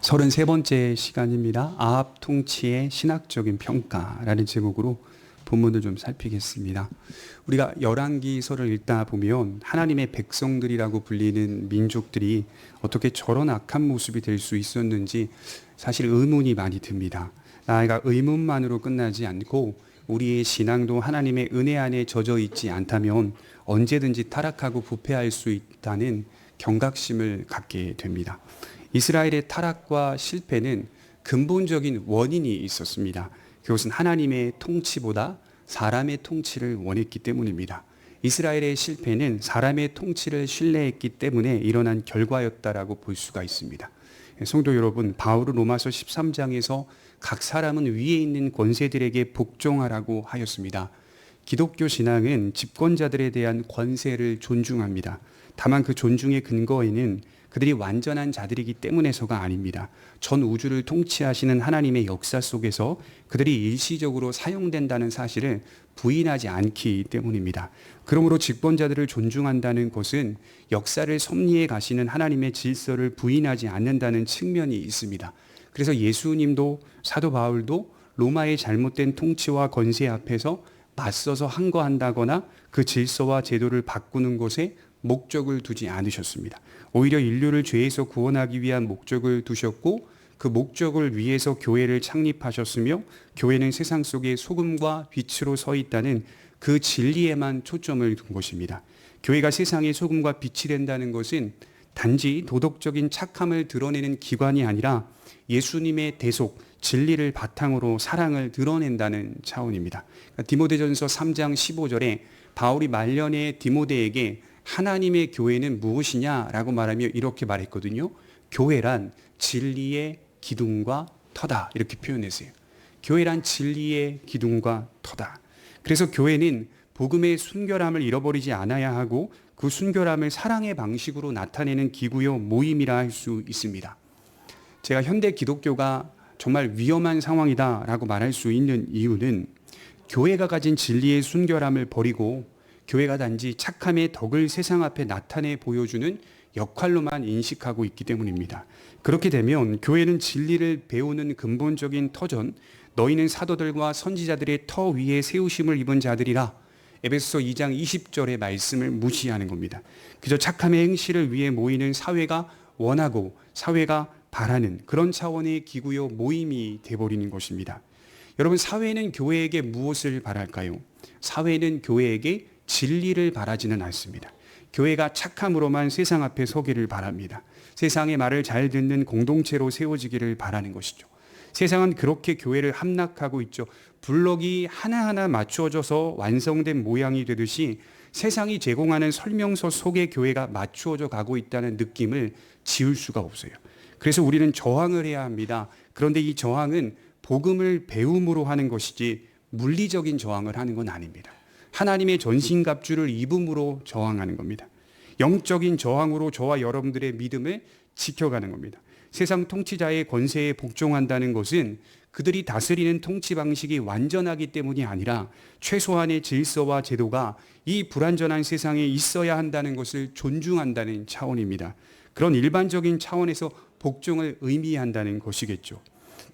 33번째 시간입니다. 아합 통치의 신학적인 평가라는 제목으로 본문을 좀 살피겠습니다. 우리가 열왕기서를 읽다 보면 하나님의 백성들이라고 불리는 민족들이 어떻게 저런 악한 모습이 될 수 있었는지 사실 의문이 많이 듭니다. 나이가 의문만으로 끝나지 않고 우리의 신앙도 하나님의 은혜 안에 젖어 있지 않다면 언제든지 타락하고 부패할 수 있다는 경각심을 갖게 됩니다. 이스라엘의 타락과 실패는 근본적인 원인이 있었습니다. 그것은 하나님의 통치보다 사람의 통치를 원했기 때문입니다. 이스라엘의 실패는 사람의 통치를 신뢰했기 때문에 일어난 결과였다라고 볼 수가 있습니다. 성도 여러분, 바울은 로마서 13장에서 각 사람은 위에 있는 권세들에게 복종하라고 하였습니다. 기독교 신앙은 집권자들에 대한 권세를 존중합니다. 다만 그 존중의 근거에는 그들이 완전한 자들이기 때문에서가 아닙니다. 전 우주를 통치하시는 하나님의 역사 속에서 그들이 일시적으로 사용된다는 사실을 부인하지 않기 때문입니다. 그러므로 집권자들을 존중한다는 것은 역사를 섭리해 가시는 하나님의 질서를 부인하지 않는다는 측면이 있습니다. 그래서 예수님도 사도 바울도 로마의 잘못된 통치와 권세 앞에서 맞서서 항거한다거나 그 질서와 제도를 바꾸는 것에 목적을 두지 않으셨습니다. 오히려 인류를 죄에서 구원하기 위한 목적을 두셨고 그 목적을 위해서 교회를 창립하셨으며 교회는 세상 속에 소금과 빛으로 서 있다는 그 진리에만 초점을 둔 것입니다. 교회가 세상의 소금과 빛이 된다는 것은 단지 도덕적인 착함을 드러내는 기관이 아니라 예수님의 대속, 진리를 바탕으로 사랑을 드러낸다는 차원입니다. 디모데전서 3장 15절에 바울이 말년에 디모데에게 하나님의 교회는 무엇이냐라고 말하며 이렇게 말했거든요. 교회란 진리의 기둥과 터다, 이렇게 표현했어요. 교회란 진리의 기둥과 터다. 그래서 교회는 복음의 순결함을 잃어버리지 않아야 하고 그 순결함을 사랑의 방식으로 나타내는 기구요 모임이라 할 수 있습니다. 제가 현대 기독교가 정말 위험한 상황이다라고 말할 수 있는 이유는 교회가 가진 진리의 순결함을 버리고 교회가 단지 착함의 덕을 세상 앞에 나타내 보여주는 역할로만 인식하고 있기 때문입니다. 그렇게 되면 교회는 진리를 배우는 근본적인 터전, 너희는 사도들과 선지자들의 터 위에 세우심을 입은 자들이라, 에베소서 2장 20절의 말씀을 무시하는 겁니다. 그저 착함의 행실을 위해 모이는 사회가 원하고 사회가 바라는 그런 차원의 기구요 모임이 돼버리는 것입니다. 여러분, 사회는 교회에게 무엇을 바랄까요? 사회는 교회에게 진리를 바라지는 않습니다. 교회가 착함으로만 세상 앞에 서기를 바랍니다. 세상의 말을 잘 듣는 공동체로 세워지기를 바라는 것이죠. 세상은 그렇게 교회를 함락하고 있죠. 블록이 하나하나 맞추어져서 완성된 모양이 되듯이 세상이 제공하는 설명서 속에 교회가 맞추어져 가고 있다는 느낌을 지울 수가 없어요. 그래서 우리는 저항을 해야 합니다. 그런데 이 저항은 복음을 배움으로 하는 것이지 물리적인 저항을 하는 건 아닙니다. 하나님의 전신갑주를 입음으로 저항하는 겁니다. 영적인 저항으로 저와 여러분들의 믿음을 지켜가는 겁니다. 세상 통치자의 권세에 복종한다는 것은 그들이 다스리는 통치 방식이 완전하기 때문이 아니라 최소한의 질서와 제도가 이 불완전한 세상에 있어야 한다는 것을 존중한다는 차원입니다. 그런 일반적인 차원에서 복종을 의미한다는 것이겠죠.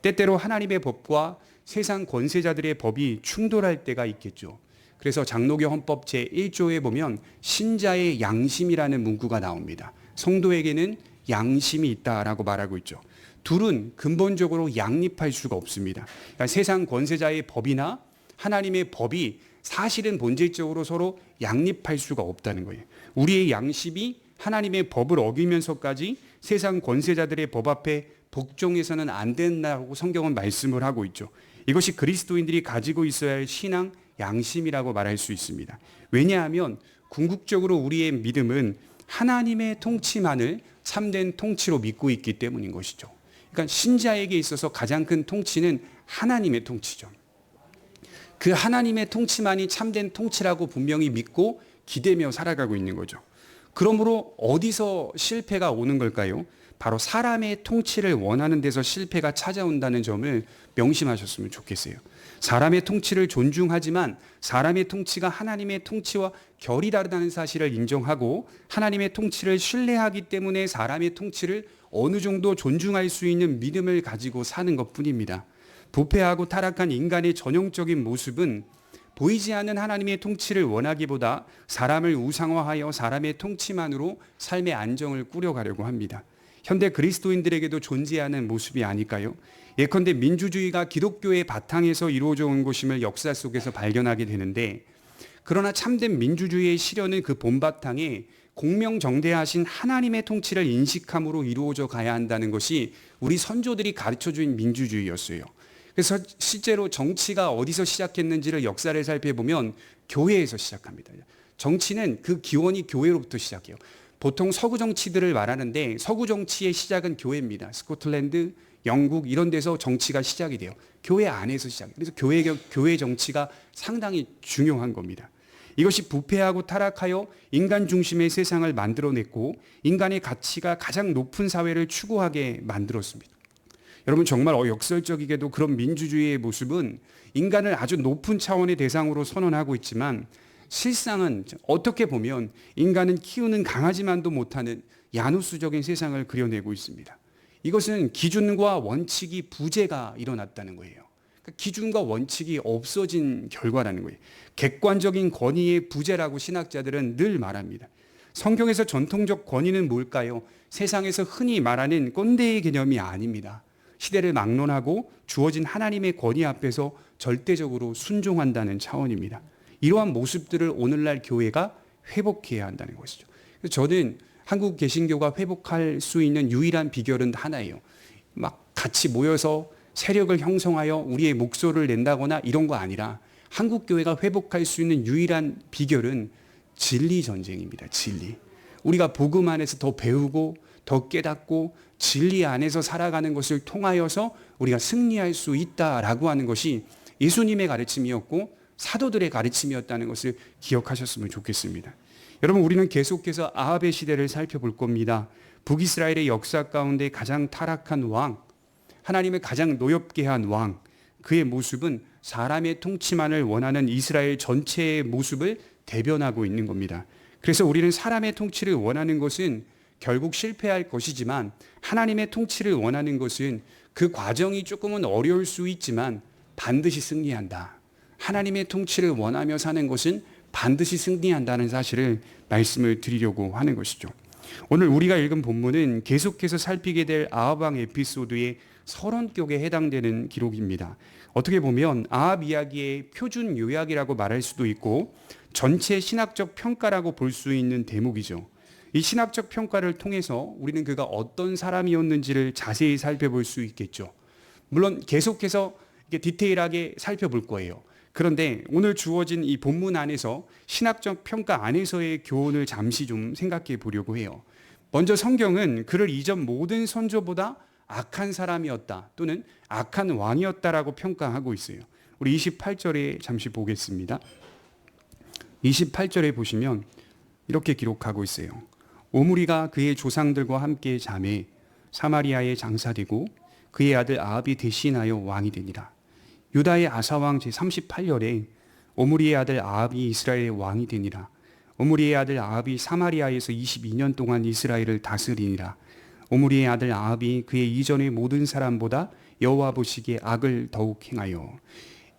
때때로 하나님의 법과 세상 권세자들의 법이 충돌할 때가 있겠죠. 그래서 장로교 헌법 제1조에 보면 신자의 양심이라는 문구가 나옵니다. 성도에게는 양심이 있다라고 말하고 있죠. 둘은 근본적으로 양립할 수가 없습니다. 그러니까 세상 권세자의 법이나 하나님의 법이 사실은 본질적으로 서로 양립할 수가 없다는 거예요. 우리의 양심이 하나님의 법을 어기면서까지 세상 권세자들의 법 앞에 복종해서는 안 된다고 성경은 말씀을 하고 있죠. 이것이 그리스도인들이 가지고 있어야 할 신앙 양심이라고 말할 수 있습니다. 왜냐하면 궁극적으로 우리의 믿음은 하나님의 통치만을 참된 통치로 믿고 있기 때문인 것이죠. 그러니까 신자에게 있어서 가장 큰 통치는 하나님의 통치죠. 그 하나님의 통치만이 참된 통치라고 분명히 믿고 기대며 살아가고 있는 거죠. 그러므로 어디서 실패가 오는 걸까요? 바로 사람의 통치를 원하는 데서 실패가 찾아온다는 점을 명심하셨으면 좋겠어요. 사람의 통치를 존중하지만 사람의 통치가 하나님의 통치와 결이 다르다는 사실을 인정하고 하나님의 통치를 신뢰하기 때문에 사람의 통치를 어느 정도 존중할 수 있는 믿음을 가지고 사는 것뿐입니다. 부패하고 타락한 인간의 전형적인 모습은 보이지 않는 하나님의 통치를 원하기보다 사람을 우상화하여 사람의 통치만으로 삶의 안정을 꾸려가려고 합니다. 현대 그리스도인들에게도 존재하는 모습이 아닐까요? 예컨대 민주주의가 기독교의 바탕에서 이루어져 온 것임을 역사 속에서 발견하게 되는데, 그러나 참된 민주주의의 실현은 그 본바탕에 공명정대하신 하나님의 통치를 인식함으로 이루어져 가야 한다는 것이 우리 선조들이 가르쳐준 민주주의였어요. 그래서 실제로 정치가 어디서 시작했는지를 역사를 살펴보면 교회에서 시작합니다. 정치는 그 기원이 교회로부터 시작해요. 보통 서구 정치들을 말하는데 서구 정치의 시작은 교회입니다. 스코틀랜드, 영국 이런 데서 정치가 시작이 돼요. 교회 안에서 시작해요. 그래서 교회 정치가 상당히 중요한 겁니다. 이것이 부패하고 타락하여 인간 중심의 세상을 만들어냈고 인간의 가치가 가장 높은 사회를 추구하게 만들었습니다. 여러분, 정말 역설적이게도 그런 민주주의의 모습은 인간을 아주 높은 차원의 대상으로 선언하고 있지만 실상은 어떻게 보면 인간은 키우는 강아지만도 못하는 야누스적인 세상을 그려내고 있습니다. 이것은 기준과 원칙이 부재가 일어났다는 거예요. 그러니까 기준과 원칙이 없어진 결과라는 거예요. 객관적인 권위의 부재라고 신학자들은 늘 말합니다. 성경에서 전통적 권위는 뭘까요? 세상에서 흔히 말하는 꼰대의 개념이 아닙니다. 시대를 막론하고 주어진 하나님의 권위 앞에서 절대적으로 순종한다는 차원입니다. 이러한 모습들을 오늘날 교회가 회복해야 한다는 것이죠. 그래서 저는 한국 개신교가 회복할 수 있는 유일한 비결은 하나예요. 막 같이 모여서 세력을 형성하여 우리의 목소리를 낸다거나 이런 거 아니라 한국 교회가 회복할 수 있는 유일한 비결은 진리 전쟁입니다. 진리. 우리가 복음 안에서 더 배우고 더 깨닫고 진리 안에서 살아가는 것을 통하여서 우리가 승리할 수 있다라고 하는 것이 예수님의 가르침이었고 사도들의 가르침이었다는 것을 기억하셨으면 좋겠습니다. 여러분, 우리는 계속해서 아합의 시대를 살펴볼 겁니다. 북이스라엘의 역사 가운데 가장 타락한 왕, 하나님을 가장 노엽게 한 왕, 그의 모습은 사람의 통치만을 원하는 이스라엘 전체의 모습을 대변하고 있는 겁니다. 그래서 우리는 사람의 통치를 원하는 것은 결국 실패할 것이지만 하나님의 통치를 원하는 것은 그 과정이 조금은 어려울 수 있지만 반드시 승리한다. 하나님의 통치를 원하며 사는 것은 반드시 승리한다는 사실을 말씀을 드리려고 하는 것이죠. 오늘 우리가 읽은 본문은 계속해서 살피게 될 아합 왕 에피소드의 서론격에 해당되는 기록입니다. 어떻게 보면 아합 이야기의 표준 요약이라고 말할 수도 있고 전체 신학적 평가라고 볼 수 있는 대목이죠. 이 신학적 평가를 통해서 우리는 그가 어떤 사람이었는지를 자세히 살펴볼 수 있겠죠. 물론 계속해서 디테일하게 살펴볼 거예요. 그런데 오늘 주어진 이 본문 안에서 신학적 평가 안에서의 교훈을 잠시 좀 생각해 보려고 해요. 먼저 성경은 그를 이전 모든 선조보다 악한 사람이었다 또는 악한 왕이었다라고 평가하고 있어요. 우리 28절에 잠시 보겠습니다. 28절에 보시면 이렇게 기록하고 있어요. 오므리가 그의 조상들과 함께 잠에 사마리아에 장사되고 그의 아들 아합이 대신하여 왕이 되니라. 유다의 아사왕 제38년에 오므리의 아들 아합이 이스라엘의 왕이 되니라. 오므리의 아들 아합이 사마리아에서 22년 동안 이스라엘을 다스리니라. 오므리의 아들 아합이 그의 이전의 모든 사람보다 여호와 보시기에 악을 더욱 행하여.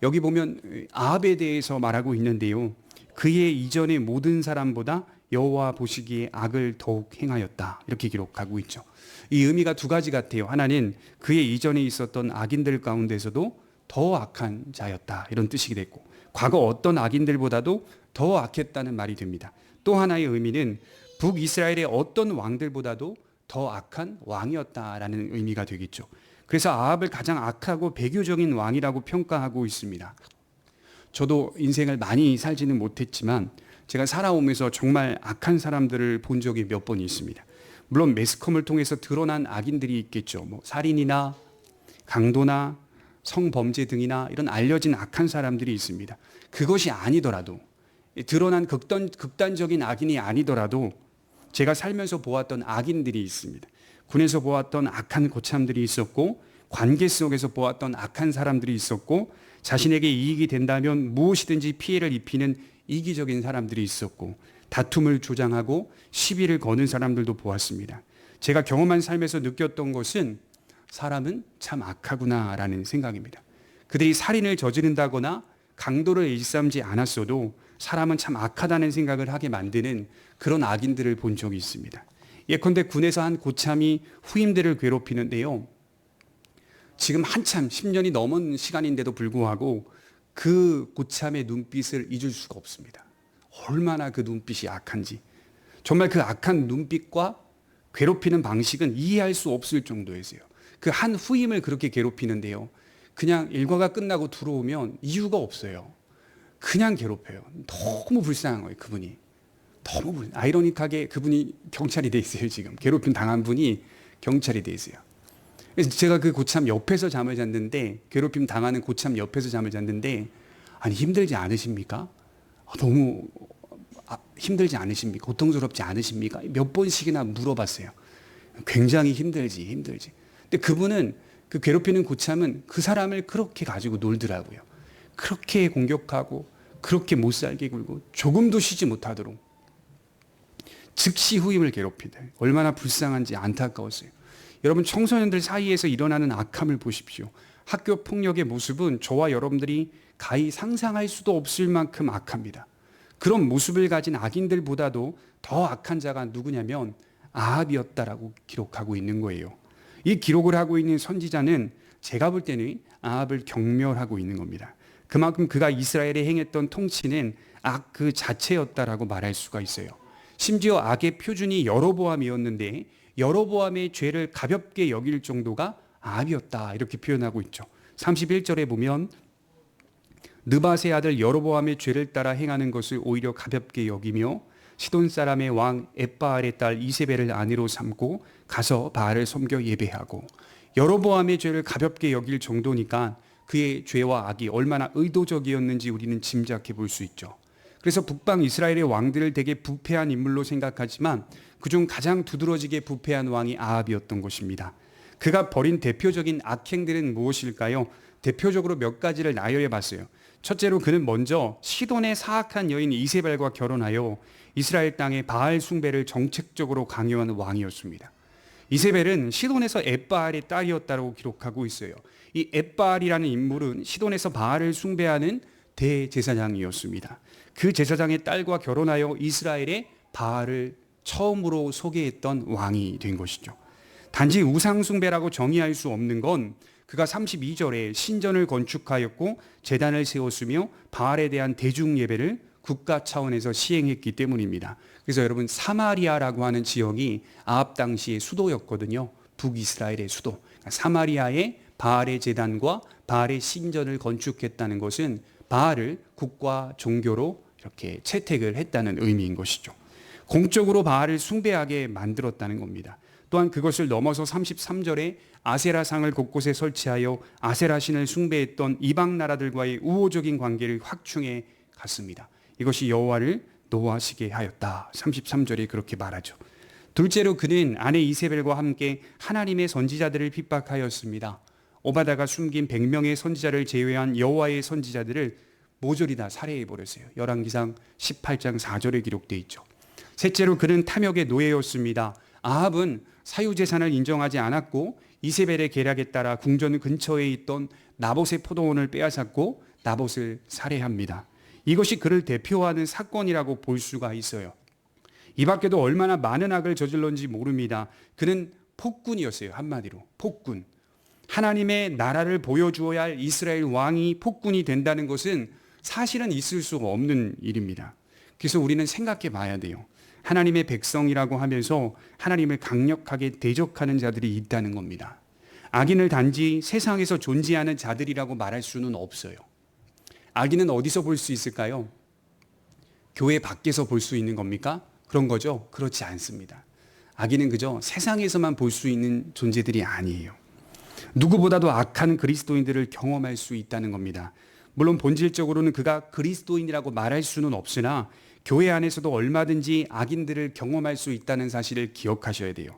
여기 보면 아합에 대해서 말하고 있는데요. 그의 이전의 모든 사람보다 여호와 보시기에 악을 더욱 행하였다. 이렇게 기록하고 있죠. 이 의미가 두 가지 같아요. 하나는 그의 이전에 있었던 악인들 가운데서도 더 악한 자였다. 이런 뜻이 됐고 과거 어떤 악인들보다도 더 악했다는 말이 됩니다. 또 하나의 의미는 북이스라엘의 어떤 왕들보다도 더 악한 왕이었다라는 의미가 되겠죠. 그래서 아합을 가장 악하고 배교적인 왕이라고 평가하고 있습니다. 저도 인생을 많이 살지는 못했지만 제가 살아오면서 정말 악한 사람들을 본 적이 몇 번 있습니다. 물론 매스컴을 통해서 드러난 악인들이 있겠죠. 살인이나 강도나 성범죄 등이나 이런 알려진 악한 사람들이 있습니다. 그것이 아니더라도 드러난 극단적인 악인이 아니더라도 제가 살면서 보았던 악인들이 있습니다. 군에서 보았던 악한 고참들이 있었고 관계 속에서 보았던 악한 사람들이 있었고 자신에게 이익이 된다면 무엇이든지 피해를 입히는 이기적인 사람들이 있었고 다툼을 조장하고 시비를 거는 사람들도 보았습니다. 제가 경험한 삶에서 느꼈던 것은 사람은 참 악하구나라는 생각입니다. 그들이 살인을 저지른다거나 강도를 일삼지 않았어도 사람은 참 악하다는 생각을 하게 만드는 그런 악인들을 본 적이 있습니다. 예컨대 군에서 한 고참이 후임들을 괴롭히는데요. 지금 한참 10년이 넘은 시간인데도 불구하고 그 고참의 눈빛을 잊을 수가 없습니다. 얼마나 그 눈빛이 악한지. 정말 그 악한 눈빛과 괴롭히는 방식은 이해할 수 없을 정도였어요. 그 한 후임을 그렇게 괴롭히는데요. 그냥 일과가 끝나고 들어오면 이유가 없어요. 그냥 괴롭혀요. 너무 불쌍한 거예요, 그분이. 너무 아이러니하게 그분이 경찰이 돼 있어요, 지금. 괴롭힘 당한 분이 경찰이 돼 있어요. 그래서 제가 그 고참 옆에서 잠을 잤는데, 괴롭힘 당하는 고참 옆에서 잠을 잤는데, 아니, 힘들지 않으십니까? 너무 힘들지 않으십니까? 고통스럽지 않으십니까? 몇 번씩이나 물어봤어요. 굉장히 힘들지. 근데 그분은, 그 괴롭히는 고참은 그 사람을 그렇게 가지고 놀더라고요. 그렇게 공격하고, 그렇게 못 살게 굴고, 조금도 쉬지 못하도록. 즉시 후임을 괴롭히다. 얼마나 불쌍한지 안타까웠어요. 여러분, 청소년들 사이에서 일어나는 악함을 보십시오. 학교 폭력의 모습은 저와 여러분들이 가히 상상할 수도 없을 만큼 악합니다. 그런 모습을 가진 악인들보다도 더 악한 자가 누구냐면 아합이었다라고 기록하고 있는 거예요. 이 기록을 하고 있는 선지자는 제가 볼 때는 아합을 경멸하고 있는 겁니다. 그만큼 그가 이스라엘에 행했던 통치는 악 그 자체였다라고 말할 수가 있어요. 심지어 악의 표준이 여로보암이었는데 여로보암의 죄를 가볍게 여길 정도가 아합이었다 이렇게 표현하고 있죠. 31절에 보면 느밧의 아들 여로보암의 죄를 따라 행하는 것을 오히려 가볍게 여기며 시돈 사람의 왕 엣바알의 딸 이세벨을 아내로 삼고 가서 바알을 섬겨 예배하고. 여로보암의 죄를 가볍게 여길 정도니까 그의 죄와 악이 얼마나 의도적이었는지 우리는 짐작해 볼 수 있죠. 그래서 북방 이스라엘의 왕들을 되게 부패한 인물로 생각하지만 그중 가장 두드러지게 부패한 왕이 아합이었던 것입니다. 그가 벌인 대표적인 악행들은 무엇일까요? 대표적으로 몇 가지를 나열해 봤어요. 첫째로 그는 먼저 시돈의 사악한 여인 이세벨과 결혼하여 이스라엘 땅의 바알 숭배를 정책적으로 강요하는 왕이었습니다. 이세벨은 시돈에서 엣바알의 딸이었다고 기록하고 있어요. 이 엣바알이라는 인물은 시돈에서 바알을 숭배하는 대제사장이었습니다. 그 제사장의 딸과 결혼하여 이스라엘의 바알을 처음으로 소개했던 왕이 된 것이죠. 단지 우상숭배라고 정의할 수 없는 건 그가 32절에 신전을 건축하였고 제단을 세웠으며 바알에 대한 대중 예배를 국가 차원에서 시행했기 때문입니다. 그래서 여러분 사마리아라고 하는 지역이 아합 당시의 수도였거든요. 북이스라엘의 수도. 사마리아의 바알의 제단과 바알의 신전을 건축했다는 것은 바알을 국가 종교로 이렇게 채택을 했다는 의미인 것이죠. 공적으로 바알을 숭배하게 만들었다는 겁니다. 또한 그것을 넘어서 33절에 아세라상을 곳곳에 설치하여 아세라 신을 숭배했던 이방 나라들과의 우호적인 관계를 확충해 갔습니다. 이것이 여호와를 노하시게 하였다. 33절에 그렇게 말하죠. 둘째로 그는 아내 이세벨과 함께 하나님의 선지자들을 핍박하였습니다. 오바다가 숨긴 100명의 선지자를 제외한 여호와의 선지자들을 모조리 다 살해해 버렸어요. 열왕기상 18장 4절에 기록되어 있죠. 셋째로 그는 탐욕의 노예였습니다. 아합은 사유재산을 인정하지 않았고 이세벨의 계략에 따라 궁전 근처에 있던 나봇의 포도원을 빼앗았고 나봇을 살해합니다. 이것이 그를 대표하는 사건이라고 볼 수가 있어요. 이 밖에도 얼마나 많은 악을 저질렀는지 모릅니다. 그는 폭군이었어요. 한마디로 폭군. 하나님의 나라를 보여주어야 할 이스라엘 왕이 폭군이 된다는 것은 사실은 있을 수가 없는 일입니다. 그래서 우리는 생각해 봐야 돼요. 하나님의 백성이라고 하면서 하나님을 강력하게 대적하는 자들이 있다는 겁니다. 악인을 단지 세상에서 존재하는 자들이라고 말할 수는 없어요. 악인은 어디서 볼 수 있을까요? 교회 밖에서 볼 수 있는 겁니까? 그런 거죠? 그렇지 않습니다. 악인은 그저 세상에서만 볼 수 있는 존재들이 아니에요. 누구보다도 악한 그리스도인들을 경험할 수 있다는 겁니다. 물론 본질적으로는 그가 그리스도인이라고 말할 수는 없으나 교회 안에서도 얼마든지 악인들을 경험할 수 있다는 사실을 기억하셔야 돼요.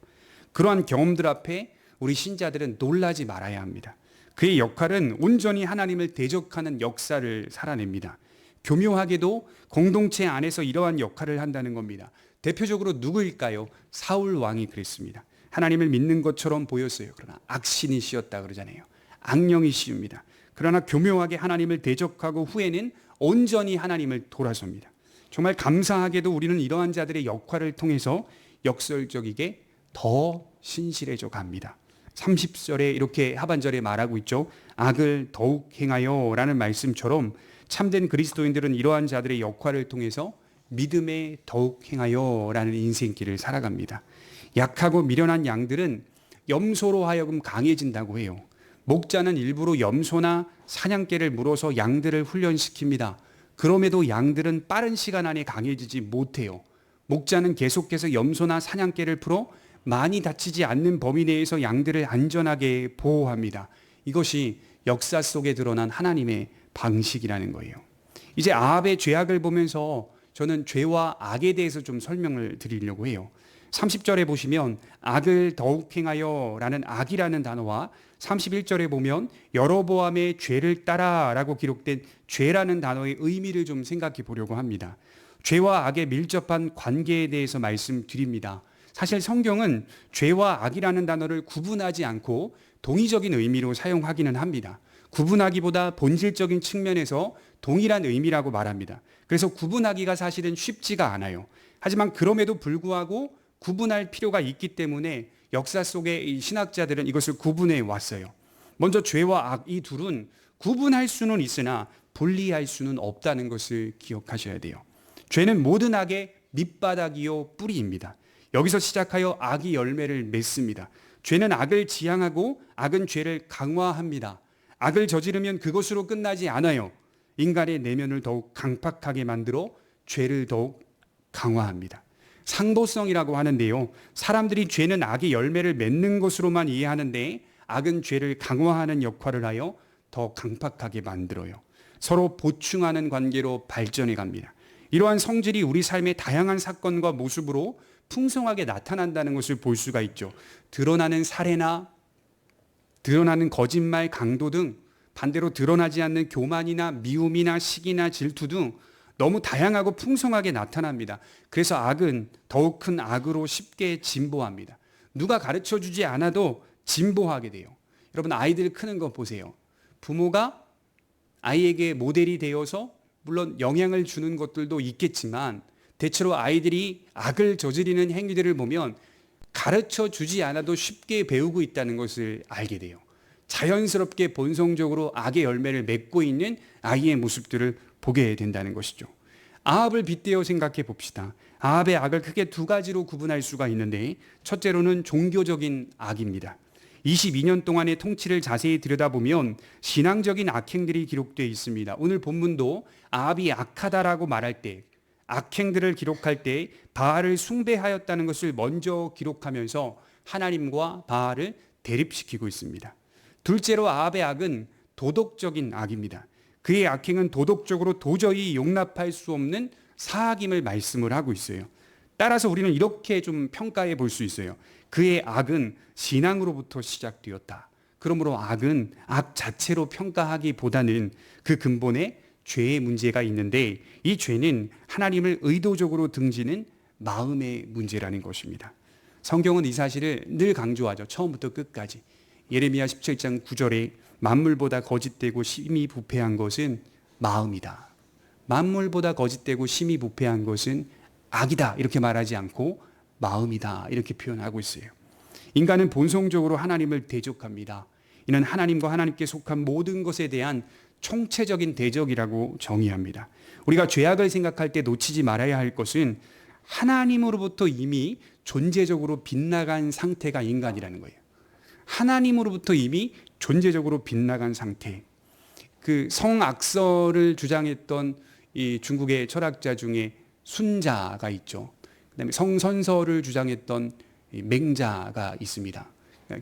그러한 경험들 앞에 우리 신자들은 놀라지 말아야 합니다. 그의 역할은 온전히 하나님을 대적하는 역사를 살아냅니다. 교묘하게도 공동체 안에서 이러한 역할을 한다는 겁니다. 대표적으로 누구일까요? 사울 왕이 그랬습니다. 하나님을 믿는 것처럼 보였어요. 그러나 악신이시였다 그러잖아요. 악령이시입니다. 그러나 교묘하게 하나님을 대적하고 후에는 온전히 하나님을 돌아섭니다. 정말 감사하게도 우리는 이러한 자들의 역할을 통해서 역설적이게 더 신실해져 갑니다. 30절에 이렇게 하반절에 말하고 있죠. 악을 더욱 행하여 라는 말씀처럼 참된 그리스도인들은 이러한 자들의 역할을 통해서 믿음에 더욱 행하여 라는 인생길을 살아갑니다. 약하고 미련한 양들은 염소로 하여금 강해진다고 해요. 목자는 일부러 염소나 사냥개를 물어서 양들을 훈련시킵니다. 그럼에도 양들은 빠른 시간 안에 강해지지 못해요. 목자는 계속해서 염소나 사냥개를 풀어 많이 다치지 않는 범위 내에서 양들을 안전하게 보호합니다. 이것이 역사 속에 드러난 하나님의 방식이라는 거예요. 이제 아합의 죄악을 보면서 저는 죄와 악에 대해서 좀 설명을 드리려고 해요. 30절에 보시면 악을 더욱 행하여 라는 악이라는 단어와 31절에 보면 여로보암의 죄를 따라 라고 기록된 죄라는 단어의 의미를 좀 생각해 보려고 합니다. 죄와 악의 밀접한 관계에 대해서 말씀드립니다. 사실 성경은 죄와 악이라는 단어를 구분하지 않고 동의적인 의미로 사용하기는 합니다. 구분하기보다 본질적인 측면에서 동일한 의미라고 말합니다. 그래서 구분하기가 사실은 쉽지가 않아요. 하지만 그럼에도 불구하고 구분할 필요가 있기 때문에 역사 속의 이 신학자들은 이것을 구분해 왔어요. 먼저 죄와 악, 이 둘은 구분할 수는 있으나 분리할 수는 없다는 것을 기억하셔야 돼요. 죄는 모든 악의 밑바닥이요 뿌리입니다. 여기서 시작하여 악이 열매를 맺습니다. 죄는 악을 지향하고 악은 죄를 강화합니다. 악을 저지르면 그것으로 끝나지 않아요. 인간의 내면을 더욱 강팍하게 만들어 죄를 더욱 강화합니다. 상도성이라고 하는데요. 사람들이 죄는 악의 열매를 맺는 것으로만 이해하는데 악은 죄를 강화하는 역할을 하여 더 강팍하게 만들어요. 서로 보충하는 관계로 발전해 갑니다. 이러한 성질이 우리 삶의 다양한 사건과 모습으로 풍성하게 나타난다는 것을 볼 수가 있죠. 드러나는 살해나 드러나는 거짓말, 강도 등 반대로 드러나지 않는 교만이나 미움이나 시기나 질투 등 너무 다양하고 풍성하게 나타납니다. 그래서 악은 더욱 큰 악으로 쉽게 진보합니다. 누가 가르쳐 주지 않아도 진보하게 돼요. 여러분 아이들 크는 거 보세요. 부모가 아이에게 모델이 되어서 물론 영향을 주는 것들도 있겠지만 대체로 아이들이 악을 저지르는 행위들을 보면 가르쳐 주지 않아도 쉽게 배우고 있다는 것을 알게 돼요. 자연스럽게 본성적으로 악의 열매를 맺고 있는 아이의 모습들을 보게 된다는 것이죠. 아합을 빗대어 생각해 봅시다. 아합의 악을 크게 두 가지로 구분할 수가 있는데 첫째로는 종교적인 악입니다. 22년 동안의 통치를 자세히 들여다보면 신앙적인 악행들이 기록되어 있습니다. 오늘 본문도 아합이 악하다라고 말할 때 악행들을 기록할 때 바알을 숭배하였다는 것을 먼저 기록하면서 하나님과 바알을 대립시키고 있습니다. 둘째로 아합의 악은 도덕적인 악입니다. 그의 악행은 도덕적으로 도저히 용납할 수 없는 사악임을 말씀을 하고 있어요. 따라서 우리는 이렇게 좀 평가해 볼 수 있어요. 그의 악은 신앙으로부터 시작되었다. 그러므로 악은 악 자체로 평가하기보다는 그 근본에 죄의 문제가 있는데 이 죄는 하나님을 의도적으로 등지는 마음의 문제라는 것입니다. 성경은 이 사실을 늘 강조하죠. 처음부터 끝까지. 예레미야 17장 9절에 만물보다 거짓되고 심히 부패한 것은 마음이다. 만물보다 거짓되고 심히 부패한 것은 악이다 이렇게 말하지 않고 마음이다 이렇게 표현하고 있어요. 인간은 본성적으로 하나님을 대적합니다. 이는 하나님과 하나님께 속한 모든 것에 대한 총체적인 대적이라고 정의합니다. 우리가 죄악을 생각할 때 놓치지 말아야 할 것은 하나님으로부터 이미 존재적으로 빗나간 상태가 인간이라는 거예요. 하나님으로부터 이미 존재적으로 빗나간 상태. 그 성악설을 주장했던 이 중국의 철학자 중에 순자가 있죠. 그다음에 성선설을 주장했던 맹자가 있습니다.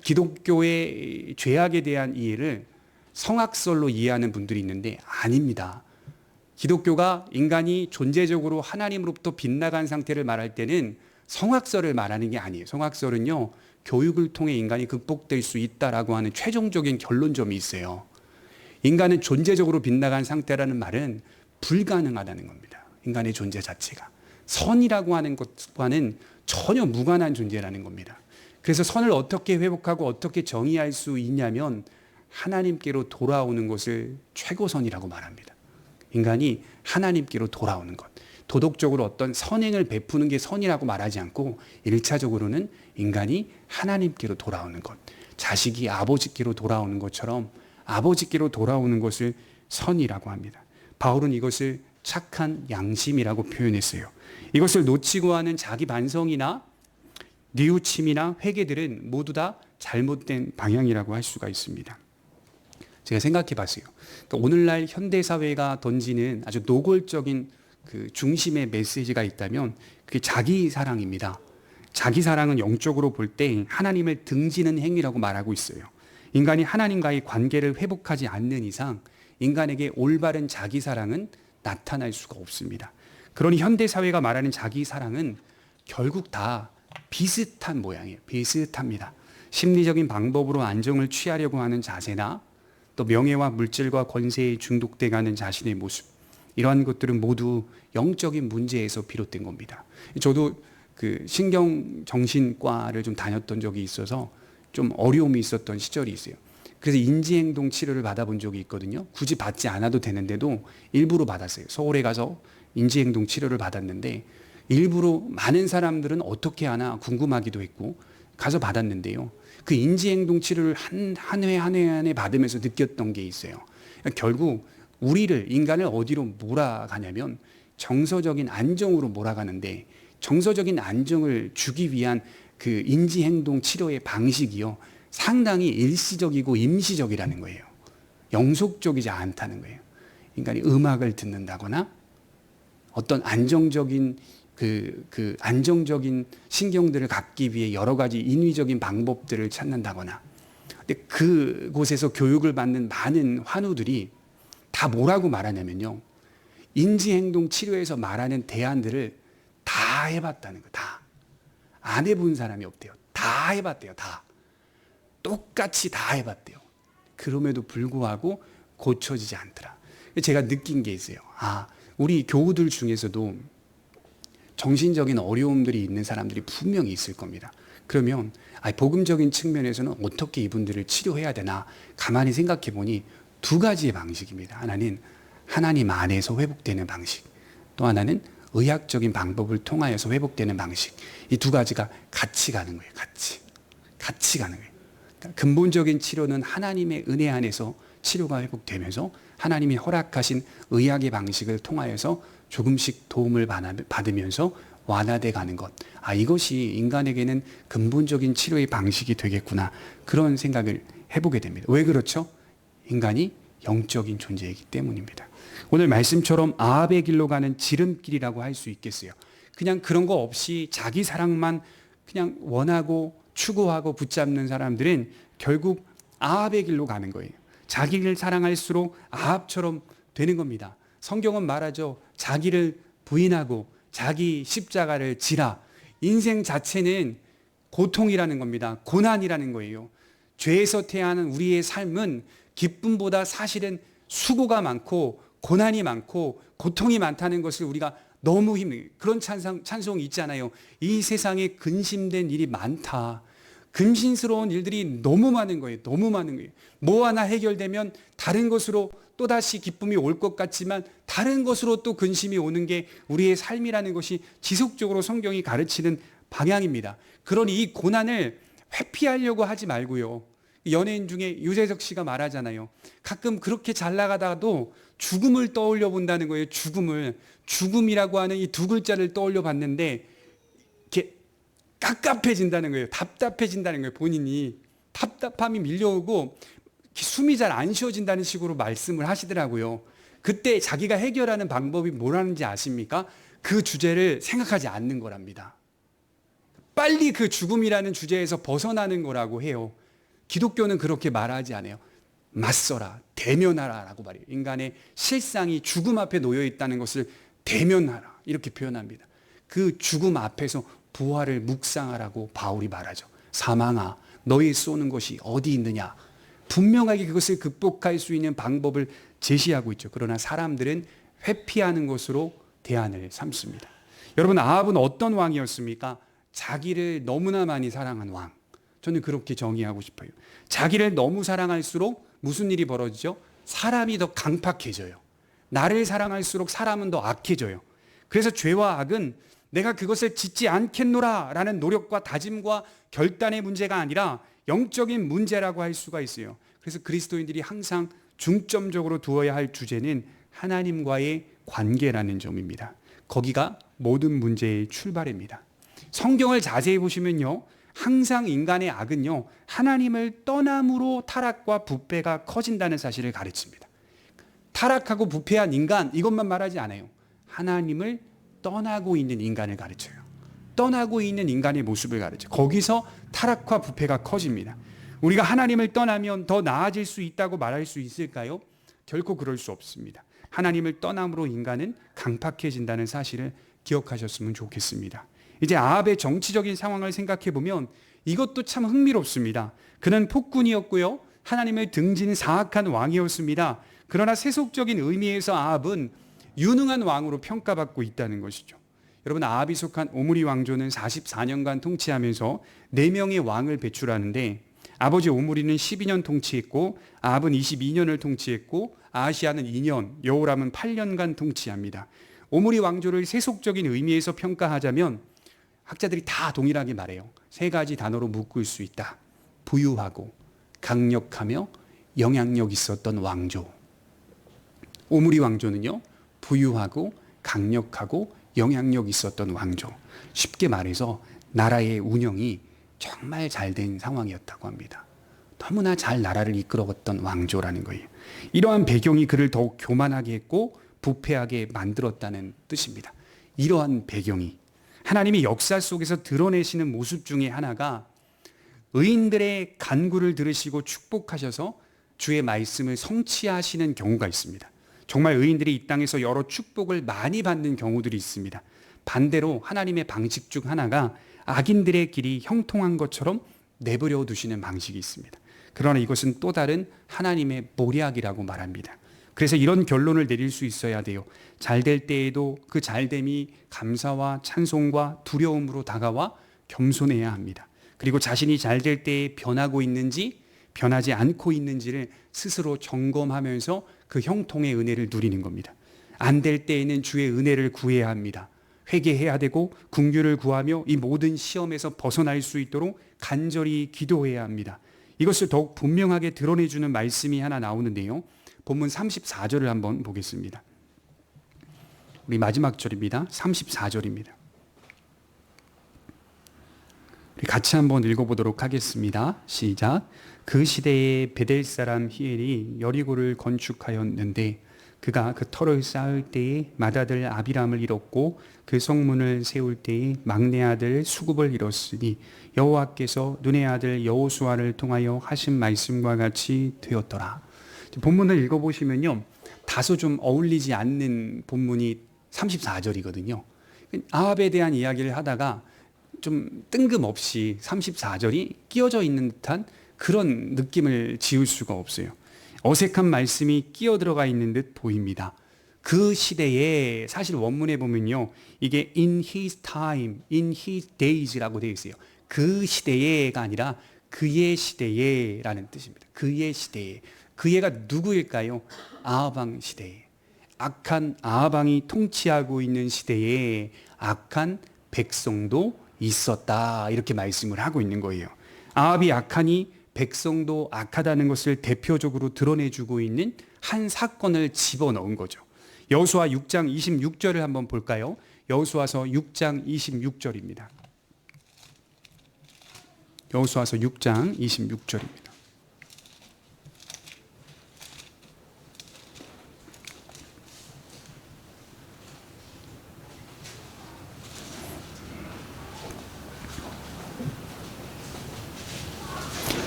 기독교의 죄악에 대한 이해를 성악설로 이해하는 분들이 있는데 아닙니다. 기독교가 인간이 존재적으로 하나님으로부터 빗나간 상태를 말할 때는 성악설을 말하는 게 아니에요. 성악설은요, 교육을 통해 인간이 극복될 수 있다라고 하는 최종적인 결론점이 있어요. 인간은 존재적으로 빗나간 상태라는 말은 불가능하다는 겁니다. 인간의 존재 자체가. 선이라고 하는 것과는 전혀 무관한 존재라는 겁니다. 그래서 선을 어떻게 회복하고 어떻게 정의할 수 있냐면 하나님께로 돌아오는 것을 최고선이라고 말합니다. 인간이 하나님께로 돌아오는 것. 도덕적으로 어떤 선행을 베푸는 게 선이라고 말하지 않고 1차적으로는 인간이 하나님께로 돌아오는 것. 자식이 아버지께로 돌아오는 것처럼 아버지께로 돌아오는 것을 선이라고 합니다. 바울은 이것을 착한 양심이라고 표현했어요. 이것을 놓치고 하는 자기 반성이나 뉘우침이나 회개들은 모두 다 잘못된 방향이라고 할 수가 있습니다. 제가 생각해 봤어요. 그러니까 오늘날 현대사회가 던지는 아주 노골적인 그 중심의 메시지가 있다면 그게 자기 사랑입니다. 자기 사랑은 영적으로 볼 때 하나님을 등지는 행위라고 말하고 있어요. 인간이 하나님과의 관계를 회복하지 않는 이상 인간에게 올바른 자기 사랑은 나타날 수가 없습니다. 그러니 현대사회가 말하는 자기 사랑은 결국 다 비슷한 모양이에요. 비슷합니다. 심리적인 방법으로 안정을 취하려고 하는 자세나 또 명예와 물질과 권세에 중독돼가는 자신의 모습, 이러한 것들은 모두 영적인 문제에서 비롯된 겁니다. 저도 그 신경정신과를 좀 다녔던 적이 있어서 좀 어려움이 있었던 시절이 있어요. 그래서 인지행동 치료를 받아본 적이 있거든요. 굳이 받지 않아도 되는데도 일부러 받았어요. 서울에 가서 인지행동 치료를 받았는데 일부러 많은 사람들은 어떻게 하나 궁금하기도 했고 가서 받았는데요. 그 인지행동 치료를 한 회 한 회 받으면서 느꼈던 게 있어요. 결국 우리를, 인간을 어디로 몰아가냐면 정서적인 안정으로 몰아가는데, 정서적인 안정을 주기 위한 그 인지행동 치료의 방식이요, 상당히 일시적이고 임시적이라는 거예요. 영속적이지 않다는 거예요. 인간이 음악을 듣는다거나 어떤 안정적인 안정적인 신경들을 갖기 위해 여러 가지 인위적인 방법들을 찾는다거나, 근데 그곳에서 교육을 받는 많은 환우들이 다 뭐라고 말하냐면요, 인지행동 치료에서 말하는 대안들을 다 해봤다는 거. 다 안 해본 사람이 없대요. 다 해봤대요. 다 똑같이 다 해봤대요. 그럼에도 불구하고 고쳐지지 않더라. 제가 느낀 게 있어요. 우리 교우들 중에서도 정신적인 어려움들이 있는 사람들이 분명히 있을 겁니다. 그러면 복음적인 측면에서는 어떻게 이분들을 치료해야 되나 가만히 생각해 보니 두 가지의 방식입니다. 하나는 하나님 안에서 회복되는 방식, 또 하나는 의학적인 방법을 통하여서 회복되는 방식. 이 두 가지가 같이 가는 거예요. 같이 가는 거예요. 그러니까 근본적인 치료는 하나님의 은혜 안에서 치료가 회복되면서 하나님이 허락하신 의학의 방식을 통하여서 조금씩 도움을 받으면서 완화돼 가는 것. 이것이 인간에게는 근본적인 치료의 방식이 되겠구나. 그런 생각을 해보게 됩니다. 왜 그렇죠? 인간이 영적인 존재이기 때문입니다. 오늘 말씀처럼 아합의 길로 가는 지름길이라고 할 수 있겠어요. 그냥 그런 거 없이 자기 사랑만 그냥 원하고 추구하고 붙잡는 사람들은 결국 아합의 길로 가는 거예요. 자기를 사랑할수록 아합처럼 되는 겁니다. 성경은 말하죠. 자기를 부인하고 자기 십자가를 지라. 인생 자체는 고통이라는 겁니다. 고난이라는 거예요. 죄에서 태어나는 우리의 삶은 기쁨보다 사실은 수고가 많고 고난이 많고 고통이 많다는 것을 우리가 너무 그런 찬송이 있잖아요. 이 세상에 근심된 일이 많다. 근심스러운 일들이 너무 많은 거예요. 너무 많은 거예요. 뭐 하나 해결되면 다른 것으로 또다시 기쁨이 올 것 같지만 다른 것으로 또 근심이 오는 게 우리의 삶이라는 것이 지속적으로 성경이 가르치는 방향입니다. 그러니 이 고난을 회피하려고 하지 말고요. 연예인 중에 유재석 씨가 말하잖아요. 가끔 그렇게 잘 나가다가도 죽음을 떠올려 본다는 거예요. 죽음이라고 하는 이 두 글자를 떠올려 봤는데 이렇게 깝깝해진다는 거예요. 답답해진다는 거예요. 본인이 답답함이 밀려오고 숨이 잘 안 쉬어진다는 식으로 말씀을 하시더라고요. 그때 자기가 해결하는 방법이 뭐라는지 아십니까? 그 주제를 생각하지 않는 거랍니다. 빨리 그 죽음이라는 주제에서 벗어나는 거라고 해요. 기독교는 그렇게 말하지 않아요. 맞서라, 대면하라 라고 말해요. 인간의 실상이 죽음 앞에 놓여 있다는 것을 대면하라, 이렇게 표현합니다. 그 죽음 앞에서 부활을 묵상하라고 바울이 말하죠. 사망아, 너희 쏘는 것이 어디 있느냐. 분명하게 그것을 극복할 수 있는 방법을 제시하고 있죠. 그러나 사람들은 회피하는 것으로 대안을 삼습니다. 여러분, 아합은 어떤 왕이었습니까? 자기를 너무나 많이 사랑한 왕. 저는 그렇게 정의하고 싶어요. 자기를 너무 사랑할수록 무슨 일이 벌어지죠? 사람이 더 강팍해져요. 나를 사랑할수록 사람은 더 악해져요. 그래서 죄와 악은 내가 그것을 짓지 않겠노라 라는 노력과 다짐과 결단의 문제가 아니라 영적인 문제라고 할 수가 있어요. 그래서 그리스도인들이 항상 중점적으로 두어야 할 주제는 하나님과의 관계라는 점입니다. 거기가 모든 문제의 출발입니다. 성경을 자세히 보시면요, 항상 인간의 악은요, 하나님을 떠남으로 타락과 부패가 커진다는 사실을 가르칩니다. 타락하고 부패한 인간, 이것만 말하지 않아요. 하나님을 떠나고 있는 인간을 가르쳐요. 떠나고 있는 인간의 모습을 가르쳐요. 거기서 타락과 부패가 커집니다. 우리가 하나님을 떠나면 더 나아질 수 있다고 말할 수 있을까요? 결코 그럴 수 없습니다. 하나님을 떠남으로 인간은 강팍해진다는 사실을 기억하셨으면 좋겠습니다. 이제 아합의 정치적인 상황을 생각해 보면 이것도 참 흥미롭습니다. 그는 폭군이었고요, 하나님을 등진 사악한 왕이었습니다. 그러나 세속적인 의미에서 아합은 유능한 왕으로 평가받고 있다는 것이죠. 여러분, 아합이 속한 오므리 왕조는 44년간 통치하면서 4명의 왕을 배출하는데, 아버지 오므리는 12년 통치했고 아합은 22년을 통치했고 아하시아는 2년, 여호람은 8년간 통치합니다. 오므리 왕조를 세속적인 의미에서 평가하자면 학자들이 다 동일하게 말해요. 3가지 단어로 묶을 수 있다. 부유하고 강력하며 영향력 있었던 왕조. 오므리 왕조는요, 부유하고 강력하고 영향력 있었던 왕조. 쉽게 말해서 나라의 운영이 정말 잘된 상황이었다고 합니다. 너무나 잘 나라를 이끌어갔던 왕조라는 거예요. 이러한 배경이 그를 더욱 교만하게 했고 부패하게 만들었다는 뜻입니다. 이러한 배경이 하나님이 역사 속에서 드러내시는 모습 중에 하나가 의인들의 간구를 들으시고 축복하셔서 주의 말씀을 성취하시는 경우가 있습니다. 정말 의인들이 이 땅에서 여러 축복을 많이 받는 경우들이 있습니다. 반대로 하나님의 방식 중 하나가 악인들의 길이 형통한 것처럼 내버려 두시는 방식이 있습니다. 그러나 이것은 또 다른 하나님의 모략이라고 말합니다. 그래서 이런 결론을 내릴 수 있어야 돼요. 잘될 때에도 그 잘됨이 감사와 찬송과 두려움으로 다가와 겸손해야 합니다. 그리고 자신이 잘될 때에 변하고 있는지 변하지 않고 있는지를 스스로 점검하면서 그 형통의 은혜를 누리는 겁니다. 안 될 때에는 주의 은혜를 구해야 합니다. 회개해야 되고 긍휼을 구하며 이 모든 시험에서 벗어날 수 있도록 간절히 기도해야 합니다. 이것을 더욱 분명하게 드러내주는 말씀이 하나 나오는데요. 본문 34절을 한번 보겠습니다. 우리 마지막 절입니다. 34절입니다. 우리 같이 한번 읽어보도록 하겠습니다. 시작. 그 시대에 베델 사람 히엘이 여리고를 건축하였는데 그가 그 터를 쌓을 때에 맏아들 아비람을 잃었고 그 성문을 세울 때에 막내 아들 수굽을 잃었으니 여호와께서 눈의 아들 여호수아를 통하여 하신 말씀과 같이 되었더라. 본문을 읽어보시면요, 다소 좀 어울리지 않는 본문이 34절이거든요. 아합에 대한 이야기를 하다가 좀 뜬금없이 34절이 끼어져 있는 듯한 그런 느낌을 지울 수가 없어요. 어색한 말씀이 끼어 들어가 있는 듯 보입니다. 그 시대에, 사실 원문에 보면요, 이게 in his time, in his days라고 되어 있어요. 그 시대에가 아니라 그의 시대에라는 뜻입니다. 그의 시대에. 그의가 누구일까요? 아합왕 시대에. 악한 아합왕이 통치하고 있는 시대에 악한 백성도 있었다, 이렇게 말씀을 하고 있는 거예요. 아합이 악하니 백성도 악하다는 것을 대표적으로 드러내주고 있는 한 사건을 집어넣은 거죠. 여호수아 6장 26절을 한번 볼까요? 여호수아서 6장 26절입니다. 여호수아서 6장 26절입니다.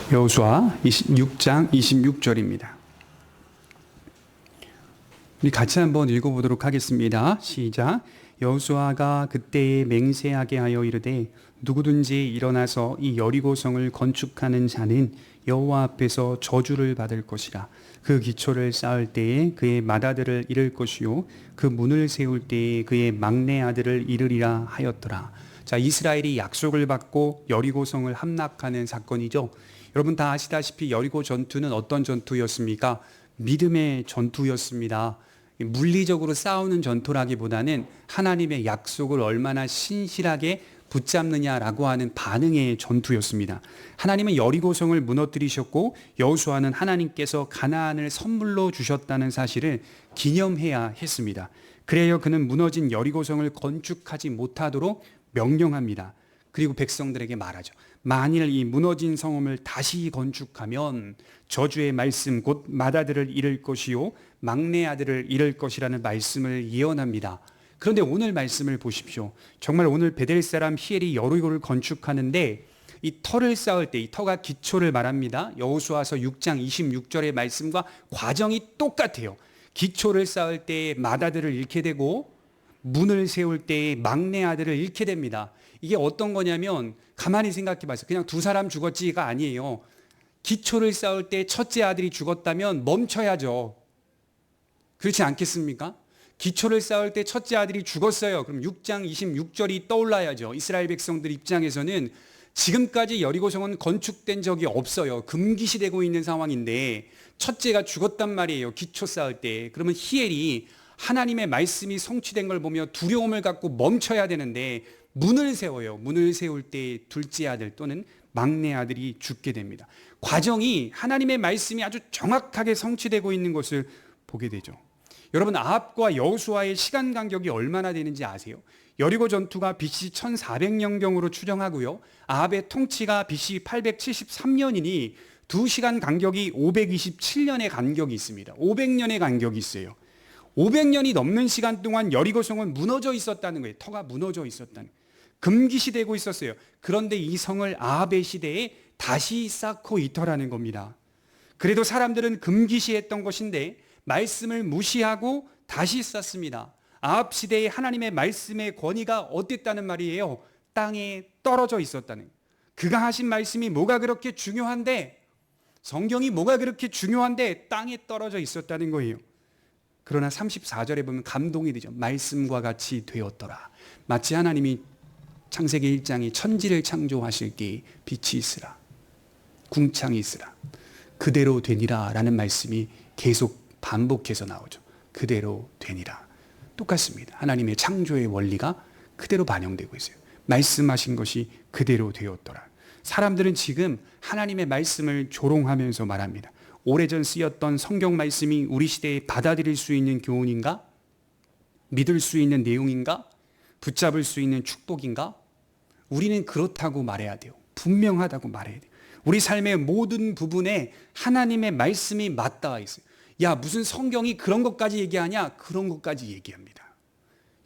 여호수아 6장 26절입니다. 우리 같이 한번 읽어보도록 하겠습니다. 시작. 여호수아가 그때에 맹세하게 하여 이르되 누구든지 일어나서 이 여리고성을 건축하는 자는 여호와 앞에서 저주를 받을 것이라. 그 기초를 쌓을 때에 그의 맏아들을 잃을 것이요 그 문을 세울 때에 그의 막내 아들을 잃으리라 하였더라. 자, 이스라엘이 약속을 받고 여리고성을 함락하는 사건이죠. 여러분 다 아시다시피 여리고 전투는 어떤 전투였습니까? 믿음의 전투였습니다. 물리적으로 싸우는 전투라기보다는 하나님의 약속을 얼마나 신실하게 붙잡느냐라고 하는 반응의 전투였습니다. 하나님은 여리고성을 무너뜨리셨고 여호수아는 하나님께서 가나안을 선물로 주셨다는 사실을 기념해야 했습니다. 그래야 그는 무너진 여리고성을 건축하지 못하도록 명령합니다. 그리고 백성들에게 말하죠. 만일 이 무너진 성읍을 다시 건축하면 저주의 말씀 곧 맏아들을 잃을 것이요 막내 아들을 잃을 것이라는 말씀을 예언합니다. 그런데 오늘 말씀을 보십시오. 정말 오늘 베델 사람 히엘이 여리고를 건축하는데 이 터를 쌓을 때 이 터가 기초를 말합니다. 여호수아서 6장 26절의 말씀과 과정이 똑같아요. 기초를 쌓을 때에 맏아들을 잃게 되고 문을 세울 때에 막내 아들을 잃게 됩니다. 이게 어떤 거냐면 가만히 생각해 봐서 그냥 두 사람 죽었지가 아니에요. 기초를 쌓을 때 첫째 아들이 죽었다면 멈춰야죠. 그렇지 않겠습니까? 기초를 쌓을 때 첫째 아들이 죽었어요. 그럼 6장 26절이 떠올라야죠. 이스라엘 백성들 입장에서는 지금까지 여리고성은 건축된 적이 없어요. 금기시되고 있는 상황인데 첫째가 죽었단 말이에요. 기초 쌓을 때. 그러면 히엘이 하나님의 말씀이 성취된 걸 보며 두려움을 갖고 멈춰야 되는데 문을 세워요. 문을 세울 때 둘째 아들 또는 막내 아들이 죽게 됩니다. 과정이 하나님의 말씀이 아주 정확하게 성취되고 있는 것을 보게 되죠. 여러분 아합과 여호수아의 시간 간격이 얼마나 되는지 아세요? 여리고 전투가 BC 1400년경으로 추정하고요. 아합의 통치가 BC 873년이니 2시간 간격이 527년의 간격이 있습니다. 500년의 간격이 있어요. 500년이 넘는 시간 동안 여리고성은 무너져 있었다는 거예요. 터가 무너져 있었다는 거예요. 금기시되고 있었어요. 그런데 이 성을 아합의 시대에 다시 쌓고 있더라는 겁니다. 그래도 사람들은 금기시했던 것인데 말씀을 무시하고 다시 쌓습니다. 아합 시대에 하나님의 말씀의 권위가 어땠다는 말이에요? 땅에 떨어져 있었다는. 그가 하신 말씀이 뭐가 그렇게 중요한데, 성경이 뭐가 그렇게 중요한데 땅에 떨어져 있었다는 거예요. 그러나 34절에 보면 감동이 되죠. 말씀과 같이 되었더라. 마치 하나님이 창세기 1장이 천지를 창조하실 때 빛이 있으라, 궁창이 있으라, 그대로 되니라 라는 말씀이 계속 반복해서 나오죠. 그대로 되니라. 똑같습니다. 하나님의 창조의 원리가 그대로 반영되고 있어요. 말씀하신 것이 그대로 되었더라. 사람들은 지금 하나님의 말씀을 조롱하면서 말합니다. 오래전 쓰였던 성경 말씀이 우리 시대에 받아들일 수 있는 교훈인가? 믿을 수 있는 내용인가? 붙잡을 수 있는 축복인가? 우리는 그렇다고 말해야 돼요. 분명하다고 말해야 돼요. 우리 삶의 모든 부분에 하나님의 말씀이 맞닿아 있어요. 야, 무슨 성경이 그런 것까지 얘기하냐? 그런 것까지 얘기합니다.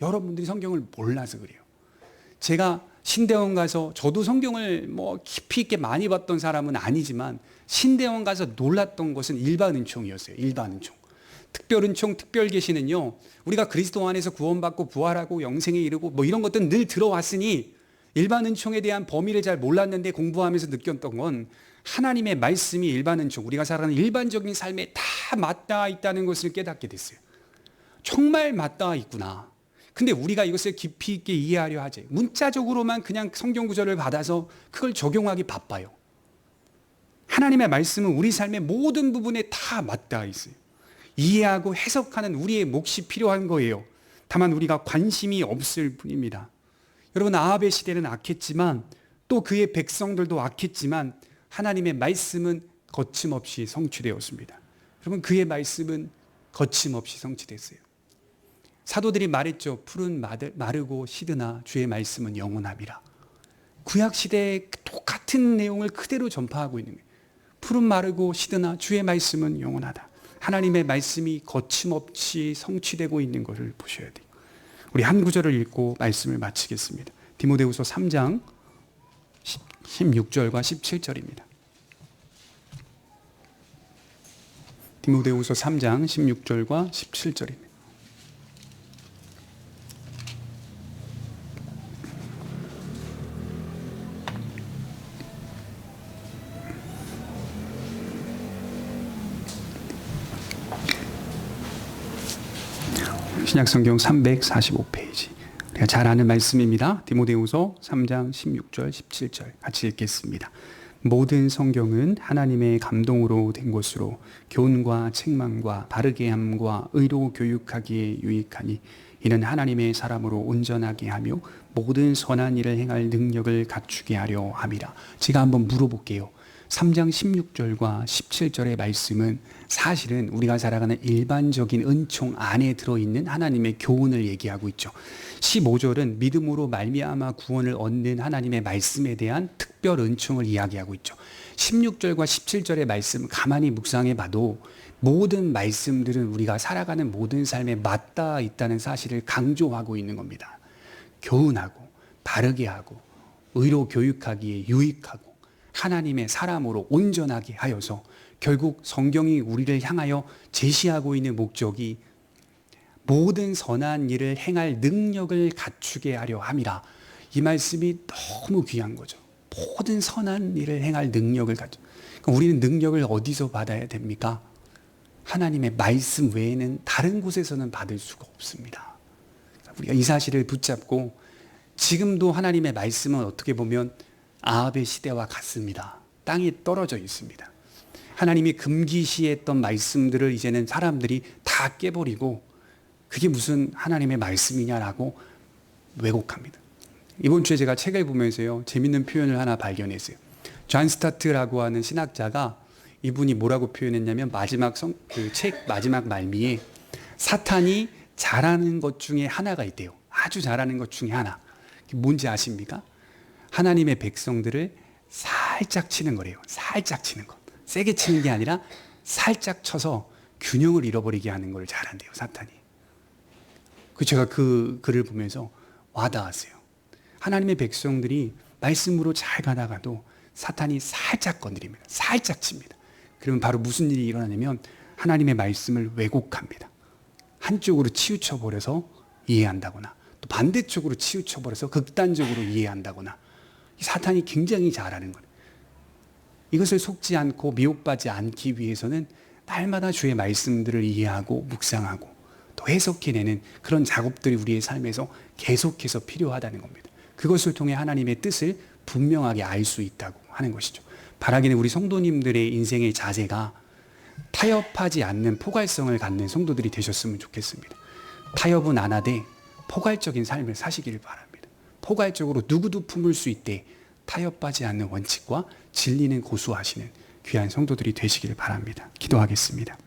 여러분들이 성경을 몰라서 그래요. 제가 신대원 가서, 저도 성경을 깊이 있게 많이 봤던 사람은 아니지만 신대원 가서 놀랐던 것은 일반은총이었어요. 일반은총. 특별은총, 특별계시는요, 우리가 그리스도 안에서 구원받고 부활하고 영생에 이르고 이런 것들은 늘 들어왔으니 일반은총에 대한 범위를 잘 몰랐는데 공부하면서 느꼈던 건 하나님의 말씀이 일반은총, 우리가 살아가는 일반적인 삶에 다 맞닿아 있다는 것을 깨닫게 됐어요. 정말 맞닿아 있구나. 근데 우리가 이것을 깊이 있게 이해하려 하지, 문자적으로만 그냥 성경 구절을 받아서 그걸 적용하기 바빠요. 하나님의 말씀은 우리 삶의 모든 부분에 다 맞닿아 있어요. 이해하고 해석하는 우리의 몫이 필요한 거예요. 다만 우리가 관심이 없을 뿐입니다. 여러분 아합의 시대는 악했지만 또 그의 백성들도 악했지만 하나님의 말씀은 거침없이 성취되었습니다. 여러분 그의 말씀은 거침없이 성취됐어요. 사도들이 말했죠. 푸른 마르고 시드나 주의 말씀은 영원함이라. 구약시대의 똑같은 내용을 그대로 전파하고 있는 거예요. 푸른 마르고 시드나 주의 말씀은 영원하다. 하나님의 말씀이 거침없이 성취되고 있는 것을 보셔야 돼요. 우리 한 구절을 읽고 말씀을 마치겠습니다. 디모데후서 3장 16절과 17절입니다. 디모데후서 3장 16절과 17절입니다. 신약성경 345페이지. 우리가 잘 아는 말씀입니다. 디모데후서 3장 16절 17절 같이 읽겠습니다. 모든 성경은 하나님의 감동으로 된 것으로 교훈과 책망과 바르게 함과 의로 교육하기에 유익하니 이는 하나님의 사람으로 온전하게 하며 모든 선한 일을 행할 능력을 갖추게 하려 함이라. 제가 한번 물어볼게요. 3장 16절과 17절의 말씀은 사실은 우리가 살아가는 일반적인 은총 안에 들어있는 하나님의 교훈을 얘기하고 있죠. 15절은 믿음으로 말미암아 구원을 얻는 하나님의 말씀에 대한 특별 은총을 이야기하고 있죠. 16절과 17절의 말씀 가만히 묵상해 봐도 모든 말씀들은 우리가 살아가는 모든 삶에 맞닿아 있다는 사실을 강조하고 있는 겁니다. 교훈하고 바르게 하고 의로 교육하기에 유익하고 하나님의 사람으로 온전하게 하여서 결국 성경이 우리를 향하여 제시하고 있는 목적이 모든 선한 일을 행할 능력을 갖추게 하려 함이라. 이 말씀이 너무 귀한 거죠. 모든 선한 일을 행할 능력을 갖추. 그러니까 우리는 능력을 어디서 받아야 됩니까? 하나님의 말씀 외에는 다른 곳에서는 받을 수가 없습니다. 우리가 이 사실을 붙잡고 지금도 하나님의 말씀은 어떻게 보면 아합의 시대와 같습니다. 땅에 떨어져 있습니다. 하나님이 금기시했던 말씀들을 이제는 사람들이 다 깨버리고 그게 무슨 하나님의 말씀이냐라고 왜곡합니다. 이번 주에 제가 책을 보면서요, 재밌는 표현을 하나 발견했어요. 존 스타트라고 하는 신학자가 이분이 뭐라고 표현했냐면 마지막 책 마지막 말미에 사탄이 잘하는 것 중에 하나가 있대요. 아주 잘하는 것 중에 하나. 뭔지 아십니까? 하나님의 백성들을 살짝 치는 거래요. 살짝 치는 것. 세게 치는 게 아니라 살짝 쳐서 균형을 잃어버리게 하는 걸 잘한대요, 사탄이. 제가 그 글을 보면서 와닿았어요. 하나님의 백성들이 말씀으로 잘 가다가도 사탄이 살짝 건드립니다. 살짝 칩니다. 그러면 바로 무슨 일이 일어나냐면 하나님의 말씀을 왜곡합니다. 한쪽으로 치우쳐버려서 이해한다거나 또 반대쪽으로 치우쳐버려서 극단적으로 이해한다거나 사탄이 굉장히 잘하는 거예요. 이것을 속지 않고 미혹받지 않기 위해서는 날마다 주의 말씀들을 이해하고 묵상하고 또 해석해내는 그런 작업들이 우리의 삶에서 계속해서 필요하다는 겁니다. 그것을 통해 하나님의 뜻을 분명하게 알 수 있다고 하는 것이죠. 바라기는 우리 성도님들의 인생의 자세가 타협하지 않는 포괄성을 갖는 성도들이 되셨으면 좋겠습니다. 타협은 안 하되 포괄적인 삶을 사시기를 바랍니다. 포괄적으로 누구도 품을 수 있되 타협하지 않는 원칙과 진리는 고수하시는 귀한 성도들이 되시기를 바랍니다. 기도하겠습니다.